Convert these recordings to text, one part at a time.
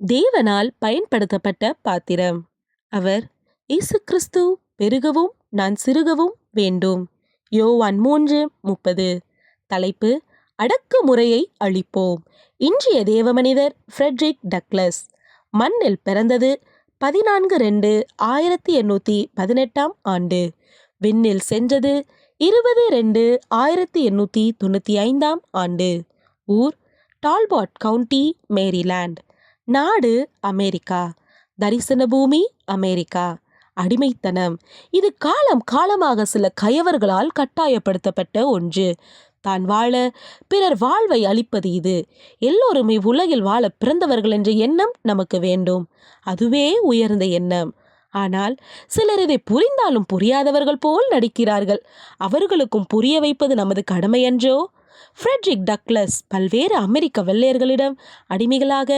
தேவனால் பயன்படுத்தப்பட்ட பாத்திரம். அவர் இயேசு கிறிஸ்து பெருகவும் நான் சிறுகவும் வேண்டும். யோவான் 3:30. தலைப்பு: அடக்குமுறையை அழிப்போம். இன்றைய தேவமனிதர் ஃப்ரெட்ரிக் டக்ளஸ். மண்ணில் பிறந்தது 14/2/1818 ஆண்டு. விண்ணில் சென்றது 20/2/1895 ஆண்டு. ஊர் டால்பாட் கவுண்டி, மேரிலாண்ட். நாடு அமெரிக்கா. தரிசன பூமி அமெரிக்கா. அடிமைத்தனம் இது காலம் காலமாக சில கயவர்களால் கட்டாயப்படுத்தப்பட்ட ஒன்று. தான் வாழ பிறர் வாழ்வை அளிப்பது இது. எல்லோருமே உலகில் வாழ பிறந்தவர்கள் என்ற எண்ணம் நமக்கு வேண்டும். அதுவே உயர்ந்த எண்ணம். ஆனால் சிலர் இதை புரிந்தாலும் புரியாதவர்கள் போல் நடிக்கிறார்கள். அவர்களுக்கும் புரிய வைப்பது நமது கடமையன்றோ? ஃப்ரெட்ரிக் டக்ளஸ் பல்வேறு அமெரிக்க வெள்ளையர்களிடம் அடிமைகளாக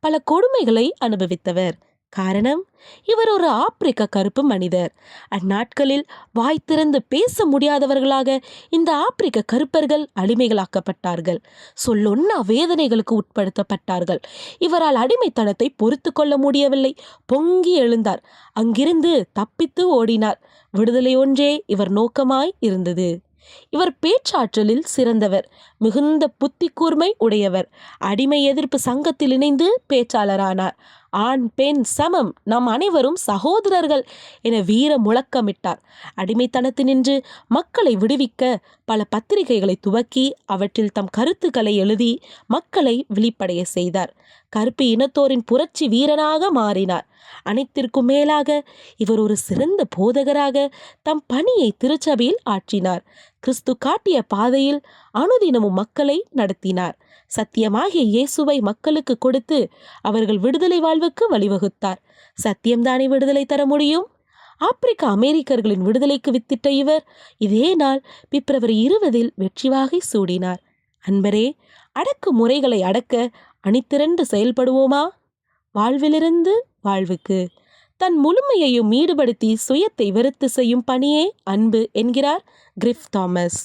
பல கொடுமைகளை அனுபவித்தவர். காரணம், இவர் ஒரு ஆப்பிரிக்க கருப்பு மனிதர். அந்நாட்களில் வாய் திறந்து பேச முடியாதவர்களாக இந்த ஆப்பிரிக்க கருப்பர்கள் அடிமைகளாக்கப்பட்டார்கள். சொல்லொன்னா வேதனைகளுக்கு உட்படுத்தப்பட்டார்கள். இவரால் அடிமைத்தனத்தை பொறுத்து கொள்ள முடியவில்லை. பொங்கி எழுந்தார். அங்கிருந்து தப்பித்து ஓடினார். விடுதலை ஒன்றே இவர் நோக்கமாய் இருந்தது. இவர் பேச்சாற்றலில் சிறந்தவர். மிகுந்த புத்தி கூர்மை உடையவர். அடிமை எதிர்ப்பு சங்கத்தில் இணைந்து பேச்சாளரானார். ஆண் பெண் சமம், நாம் அனைவரும் சகோதரர்கள் என வீர முழக்கமிட்டார். அடிமைத்தனத்தினின்று மக்களை விடுவிக்க பல பத்திரிகைகளை துவக்கி அவற்றில் தம் கருத்துக்களை எழுதி மக்களை விழிப்படைய செய்தார். கருப்பு இனத்தோரின் புரட்சி வீரனாக மாறினார். அனைத்திற்கும் மேலாக இவர் ஒரு சிறந்த போதகராக தம் பணியை திருச்சபையில் ஆற்றினார். கிறிஸ்து காட்டிய பாதையில் அனுதினமும் மக்களை நடத்தினார். சத்தியமாகிய இயேசுவை மக்களுக்கு கொடுத்து அவர்கள் விடுதலை வாழ்வுக்கு வழிவகுத்தார். சத்தியம்தானே விடுதலை தர முடியும்? ஆப்பிரிக்க அமெரிக்கர்களின் விடுதலைக்கு வித்திட்ட இவர் இதே நாள் பிப்ரவரி 20 வெற்றி வாகை சூடினார். அன்பரே, அடக்கு முறைகளை அடக்க அணிதிரண்டு செயல்படுவோமா? வாழ்விலிருந்து வாழ்வுக்கு தன் முழுமையையும் ஈடுபடுத்தி சுயத்தை வெறுத்து செய்யும் பணியே அன்பு என்கிறார் கிரிஃப் தாமஸ்.